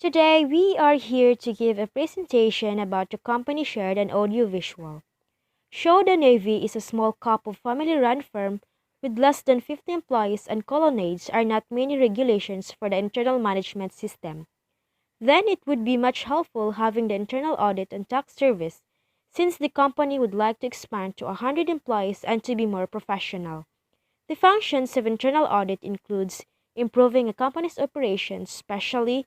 Today, we are here to give a presentation about the company Sheridan Audiovisual. Sheridan Navy is a small couple family-run firm with less than 50 employees, and colonnades are not many regulations for the internal management system. Then it would be much helpful having the internal audit and tax service, since the company would like to expand to 100 employees and to be more professional. The functions of internal audit includes improving a company's operations, especially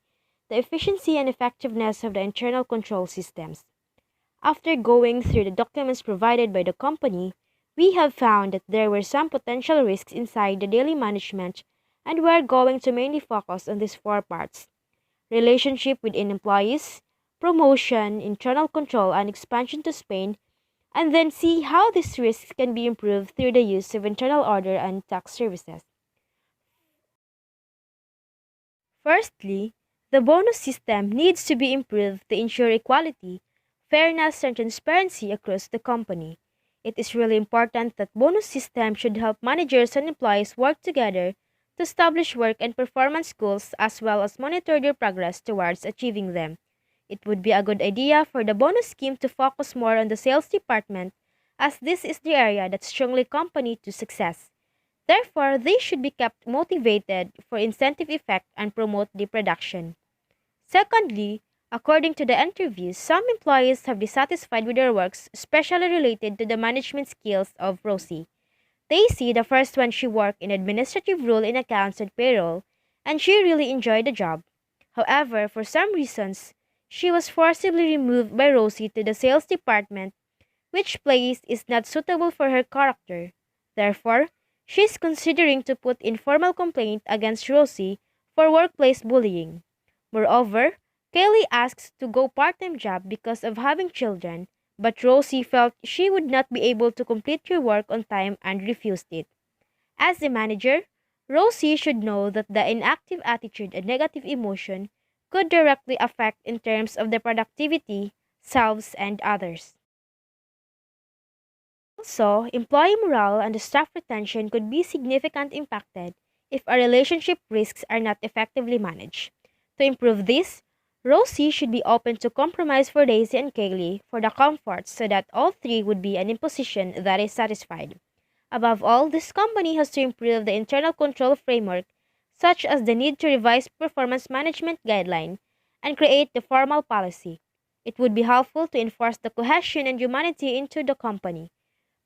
the efficiency and effectiveness of the internal control systems. After going through the documents provided by the company, we have found that there were some potential risks inside the daily management, and we are going to mainly focus on these four parts: relationship within employees, promotion, internal control, and expansion to Spain, and then see how these risks can be improved through the use of internal order and tax services. Firstly, the bonus system needs to be improved to ensure equality, fairness, and transparency across the company. It is really important that bonus system should help managers and employees work together to establish work and performance goals as well as monitor their progress towards achieving them. It would be a good idea for the bonus scheme to focus more on the sales department, as this is the area that strongly company to success. Therefore, they should be kept motivated for incentive effect and promote the production. Secondly, according to the interviews, some employees have dissatisfied with their works, especially related to the management skills of Rosie. They see the first one she worked in administrative role in accounts and payroll, and she really enjoyed the job. However, for some reasons, she was forcibly removed by Rosie to the sales department, which place is not suitable for her character. Therefore, she is considering to put in formal complaint against Rosie for workplace bullying. Moreover, Kaylee asks to go part-time job because of having children, but Rosie felt she would not be able to complete her work on time and refused it. As a manager, Rosie should know that the inactive attitude and negative emotion could directly affect in terms of the productivity, selves, and others. Also, employee morale and the staff retention could be significantly impacted if our relationship risks are not effectively managed. To improve this, Rosie should be open to compromise for Daisy and Kaylee for the comfort so that all three would be in a position that is satisfied. Above all, this company has to improve the internal control framework, such as the need to revise performance management guideline and create the formal policy. It would be helpful to enforce the cohesion and humanity into the company.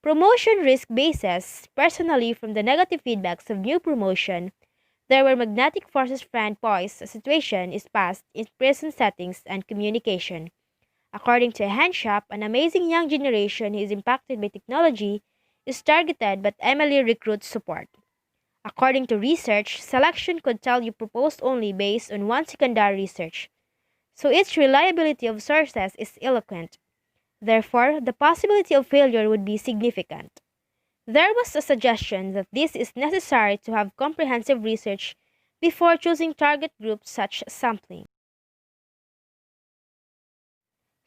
Promotion risk bases, personally from the negative feedbacks of new promotion, there were magnetic forces friend poise a situation is passed in prison settings and communication. According to a handshop, an amazing young generation who is impacted by technology is targeted but Emily recruits support. According to research, selection could tell you proposed only based on one secondary research, so its reliability of sources is eloquent. Therefore, the possibility of failure would be significant. There was a suggestion that this is necessary to have comprehensive research before choosing target groups such as sampling.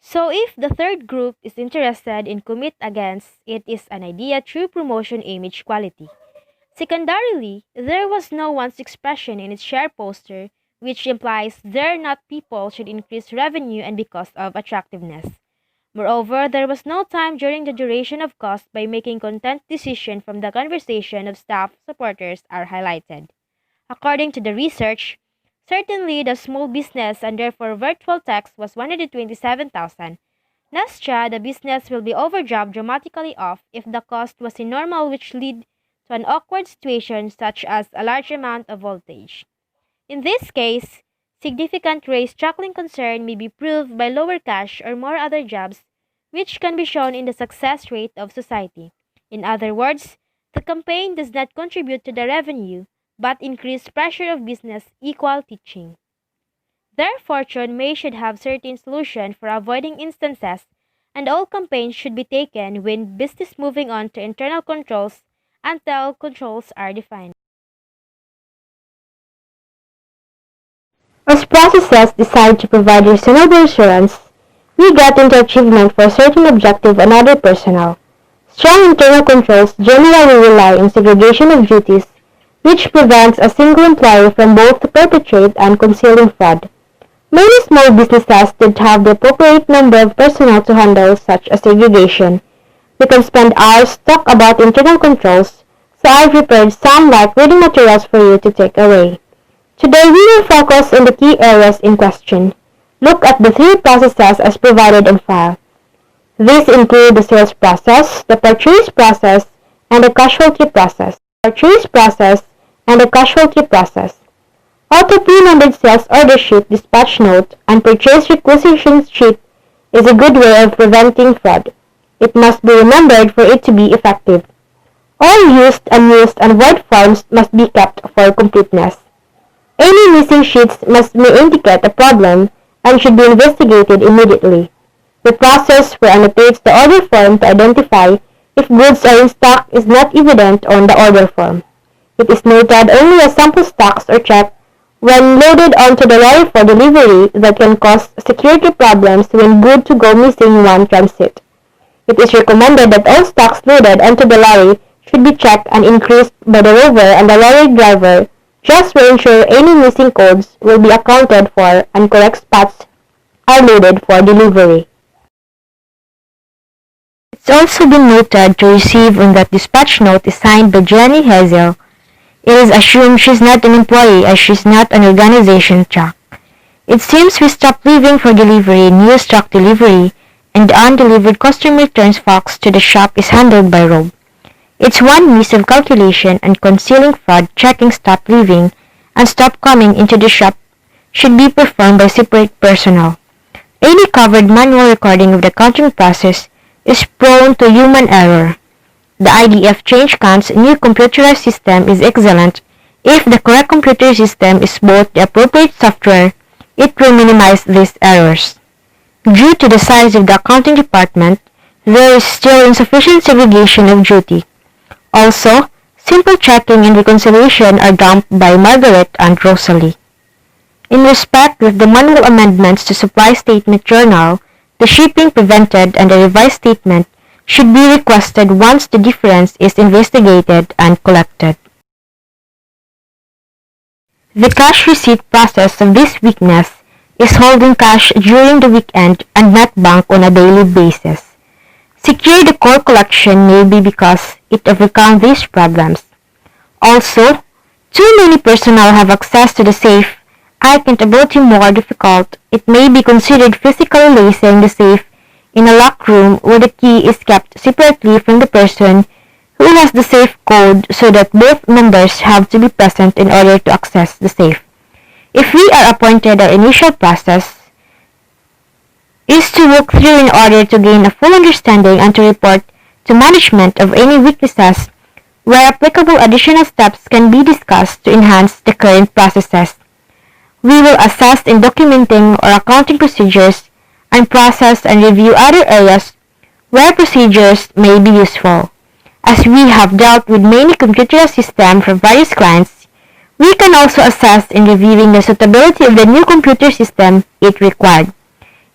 So if the third group is interested in commit against it is an idea through promotion image quality. Secondarily, there was no one's expression in its share poster which implies there not people should increase revenue and because of attractiveness. Moreover, there was no time during the duration of cost by making content decision from the conversation of staff supporters are highlighted. According to the research, certainly the small business and therefore virtual tax was 127,000. Nastia, the business will be overjob dramatically off if the cost was in normal which lead to an awkward situation such as a large amount of voltage. In this case, significant raise chuckling concern may be proved by lower cash or more other jobs, which can be shown in the success rate of society. In other words, the campaign does not contribute to the revenue, but increase pressure of business equal teaching. Their fortune may should have certain solution for avoiding instances, and all campaigns should be taken when business moving on to internal controls until controls are defined. As processes decide to provide reasonable assurance, we get into achievement for certain objective and other personnel. Strong internal controls generally rely on segregation of duties, which prevents a single employee from both perpetrate and concealing fraud. Many small businesses don't have the appropriate number of personnel to handle such a segregation. We can spend hours talk about internal controls, so I've prepared some like reading materials for you to take away. Today we will focus on the key areas in question. Look at the three processes as provided on file. These include the sales process, the purchase process, and the casualty process. Purchase process and the casualty process. Auto pre-numbered sales order sheet, dispatch note, and purchase requisition sheet is a good way of preventing fraud. It must be remembered for it to be effective. All used, unused, and void forms must be kept for completeness. Any missing sheets may indicate a problem and should be investigated immediately. The process where annotates the order form to identify if goods are in stock is not evident on the order form. It is noted only as sample stocks or check when loaded onto the lorry for delivery that can cause security problems when good to go missing one transit. It is recommended that all stocks loaded onto the lorry should be checked and increased by the rover and the lorry driver just to ensure any missing codes will be accounted for and correct spots are loaded for delivery. It's also been noted to receive on that dispatch note is signed by Jenny Hazel. It is assumed she's not an employee as she's not an organization truck. It seems we stopped leaving for delivery and use truck delivery, and the undelivered customer returns fax to the shop is handled by Rob. It's one miss of calculation and concealing fraud. Checking stop leaving and stop coming into the shop should be performed by separate personnel. Any covered manual recording of the counting process is prone to human error. The IDF change counts new computerized system is excellent. If the correct computer system is both the appropriate software, it will minimize these errors. Due to the size of the accounting department, there is still insufficient segregation of duty. Also, simple checking and reconciliation are dumped by Margaret and Rosalie. In respect with the manual amendments to supply statement journal, the shipping prevented and the revised statement should be requested once the difference is investigated and collected. The cash receipt process of this weakness is holding cash during the weekend and not bank on a daily basis. Secure the core collection may be because it overcomes these problems. Also, too many personnel have access to the safe. Accountability more difficult. It may be considered physically lacing the safe in a locked room where the key is kept separately from the person who has the safe code so that both members have to be present in order to access the safe. If we are appointed, our initial process is to walk through in order to gain a full understanding and to report to management of any weaknesses. Where applicable, additional steps can be discussed to enhance the current processes. We will assess in documenting or accounting procedures and process and review other areas where procedures may be useful. As we have dealt with many computerized systems for various clients, we can also assess in reviewing the suitability of the new computer system it required.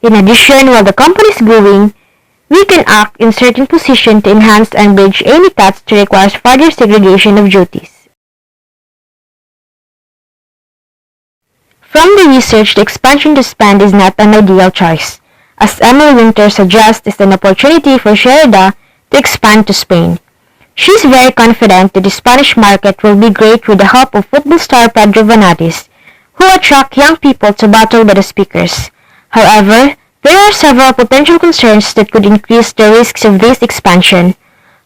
In addition, while the company is growing, we can act in certain positions to enhance and bridge any tasks to require further segregation of duties. From the research, the expansion to spend is not an ideal choice. As Emily Winter suggests, is an opportunity for Sheridan to expand to Spain. She is very confident that the Spanish market will be great with the help of football star Pedro Vanadis, who attract young people to battle by the speakers. However, there are several potential concerns that could increase the risks of this expansion.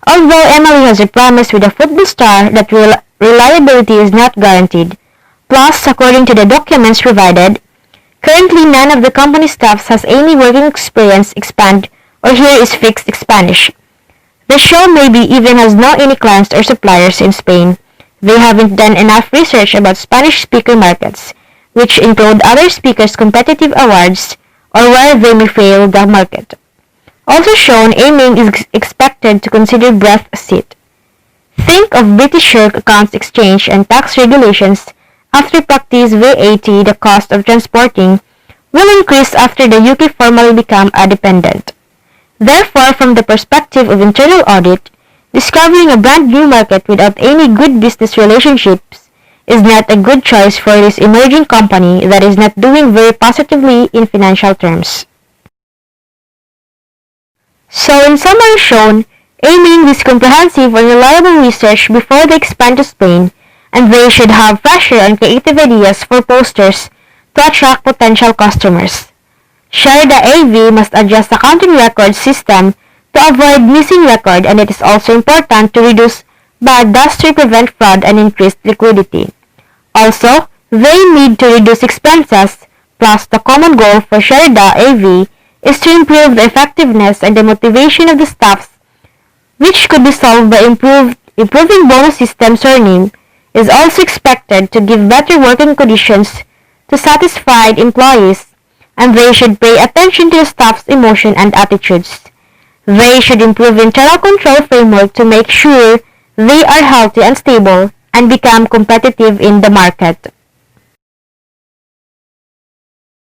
Although Emily has a promise with a football star that reliability is not guaranteed. Plus, according to the documents provided, currently none of the company staffs has any working experience expand or here is fixed Spanish. The show maybe even has no any clients or suppliers in Spain. They haven't done enough research about Spanish speaker markets, which include other speakers' competitive awards or where they may fail the market. Also shown, aiming is expected to consider breadth seat. Think of British share accounts exchange and tax regulations. After practice VAT, the cost of transporting will increase after the UK formally become a dependent. Therefore, from the perspective of internal audit, discovering a brand new market without any good business relationships is not a good choice for this emerging company that is not doing very positively in financial terms. So in summary shown, aiming this comprehensive and reliable research before they expand to Spain, and they should have fresher and creative ideas for posters to attract potential customers. Sheridan AV must adjust the accounting record system to avoid missing record, and it is also important to reduce bad debts to prevent fraud and increase liquidity. Also, they need to reduce expenses, plus the common goal for Sheridan AV is to improve the effectiveness and the motivation of the staffs, which could be solved by improving bonus systems. Earning is also expected to give better working conditions to satisfied employees, and they should pay attention to the staff's emotion and attitudes. They should improve the internal control framework to make sure they are healthy and stable and become competitive in the market.